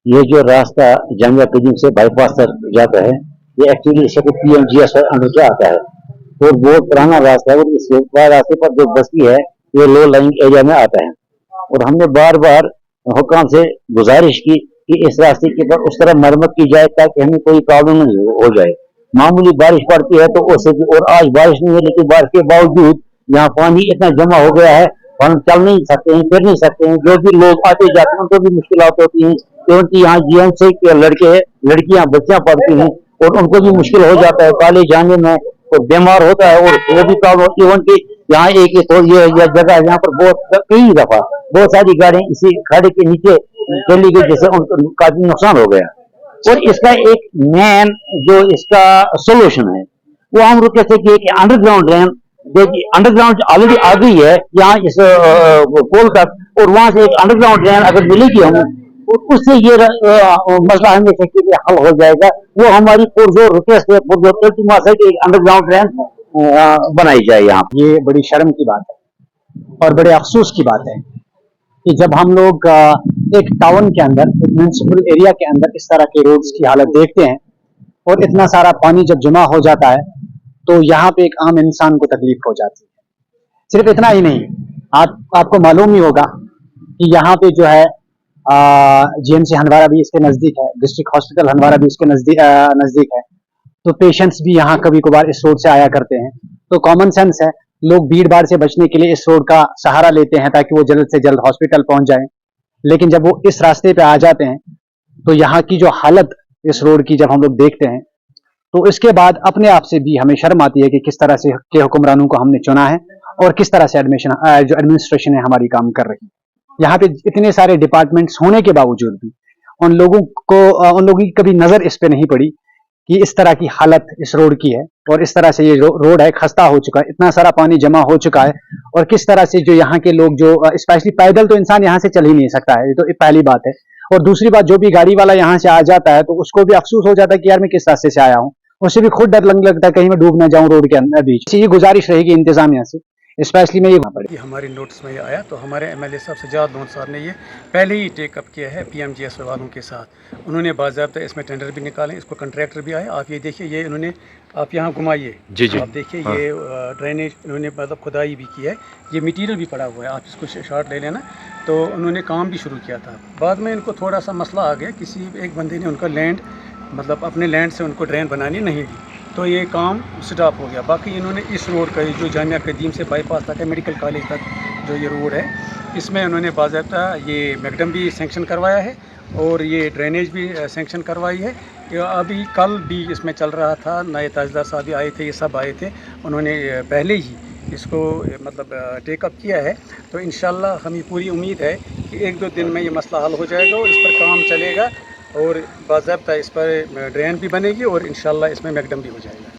ये जो रास्ता जामिया कदीम से बाईपास तक जाता है, ये एक्चुअली इससे पीएमजीएस अंडर के आता है और बहुत पुराना रास्ता है। और इस रास्ते पर जो बस्ती है ये लो लाइंग एरिया में आता है। और हमने बार बार हुकाम से गुजारिश की कि इस रास्ते के पर उस तरह मरम्मत की जाए ताकि हमें कोई प्रॉब्लम नहीं हो जाए। मामूली बारिश पड़ती है तो उससे भी, और आज बारिश नहीं है लेकिन बारिश के बावजूद यहाँ पानी इतना जमा हो गया है और हम चल नहीं सकते हैं, फिर नहीं सकते हैं। जो भी लोग आते जाते हैं उनको भी मुश्किलात होती हैं क्योंकि यहाँ जीएम से लड़के लड़कियां बच्चियां पढ़ती हैं और उनको भी मुश्किल हो जाता है कॉलेज जाने में, और बीमार होता है और वो भी प्रॉब्लम। इवन की यहाँ एक तो ये जगह है यहाँ पर बहुत कई दफा बहुत सारी गाड़ियां इसी खाड़ी के नीचे चली गई जिससे उनको काफी नुकसान हो गया। और इसका एक मेन जो इसका सोल्यूशन है वो हम लोग कहते हैं कि अंडरग्राउंड ड्रेन, देखिए अंडरग्राउंड ऑलरेडी आ गई है यहाँ इस पोल तक, और वहां से एक अंडरग्राउंड ड्रेन अगर मिलेगी हमें उससे ये मसला हमेशा के लिए हल हो जाएगा। वो हमारी पुरजोर रिक्वेस्ट है, पुरजोर इल्तिमास है कि एक अंडरग्राउंड ड्रेन बनाई जाए यहाँ। ये बड़ी शर्म की बात है और बड़े अफसोस की बात है कि जब हम लोग एक टाउन के अंदर, एक म्यूनिसिपल एरिया के अंदर इस तरह के रोड्स की हालत देखते हैं और इतना सारा पानी जब जमा हो जाता है तो यहाँ पे एक आम इंसान को तकलीफ हो जाती है। सिर्फ इतना ही नहीं, आपको मालूम ही होगा कि यहाँ पे जो है जीएमसी हंदवारा भी इसके नजदीक है, डिस्ट्रिक्ट हॉस्पिटल हंदवारा भी इसके नजदीक है, तो पेशेंट्स भी यहाँ कभी कभार इस रोड से आया करते हैं। तो कॉमन सेंस है, लोग भीड़ भाड़ से बचने के लिए इस रोड का सहारा लेते हैं ताकि वो जल्द से जल्द हॉस्पिटल पहुंच जाएं। लेकिन जब वो इस रास्ते पे आ जाते हैं तो यहाँ की जो हालत इस रोड की जब हम लोग देखते हैं तो इसके बाद अपने आप से भी हमें शर्म आती है कि किस तरह से के हुक्मरानों को हमने चुना है और किस तरह से जो एडमिनिस्ट्रेशन है हमारी काम कर रही है। यहाँ पे इतने सारे डिपार्टमेंट्स होने के बावजूद भी उन लोगों की कभी नजर इस पे नहीं पड़ी कि इस तरह की हालत इस रोड की है और इस तरह से ये रोड है खस्ता हो चुका है, इतना सारा पानी जमा हो चुका है और किस तरह से जो यहाँ के लोग जो स्पेशली पैदल तो इंसान यहाँ से चल ही नहीं सकता है, ये तो पहली बात है। और दूसरी बात, जो भी गाड़ी वाला यहाँ से आ जाता है तो उसको भी अफसोस हो जाता है कि यार मैं किस रास्ते से आया हूँ, उससे भी खुद डर लगता है कहीं मैं डूब ना जाऊं रोड के अंदर बीच। ये गुजारिश रहेगी इंतजामिया से, स्पेशली में ये हमारी नोटिस में ये आया तो हमारे एमएलए साहब सजाद लोन साहब ने ये पहले ही टेकअप किया है पीएमजीएस वालों के साथ। उन्होंने बाज़ाब्ता इसमें टेंडर भी निकाले, इसको कॉन्ट्रैक्टर भी आए। आप ये देखिए, ये इन्होंने, आप यहाँ घुमाइए जी, आप देखिए ये ड्रेनेज इन्होंने मतलब खुदाई भी की है, ये मटीरियल भी पड़ा हुआ है, आप इसको शॉट ले लेना। तो उन्होंने काम भी शुरू किया था। बाद में इनको थोड़ा सा मसला आ गया, किसी एक बंदे ने उनका लैंड मतलब अपने लैंड से उनको ड्रेन बनानी नहीं दी तो ये काम स्टॉप हो गया। बाकी इन्होंने इस रोड का जो जामिया कदीम से बाईपास तक है, मेडिकल कॉलेज तक जो ये रोड है, इसमें उन्होंने बाज़ाब्ता ये मैकडम भी सैंक्शन करवाया है और ये ड्रेनेज भी सैंक्शन करवाई है। अभी कल भी इसमें चल रहा था, नए तहसीलदार साहब भी आए थे, ये सब आए थे, उन्होंने पहले ही इसको मतलब टेकअप किया है। तो इंशाल्लाह हमें पूरी उम्मीद है कि एक दो दिन में ये मसला हल हो जाएगा और इस पर काम चलेगा और बाज़ाब्ता इस पर ड्रेन भी बनेगी और इंशाल्लाह इसमें मैकडम भी हो जाएगा।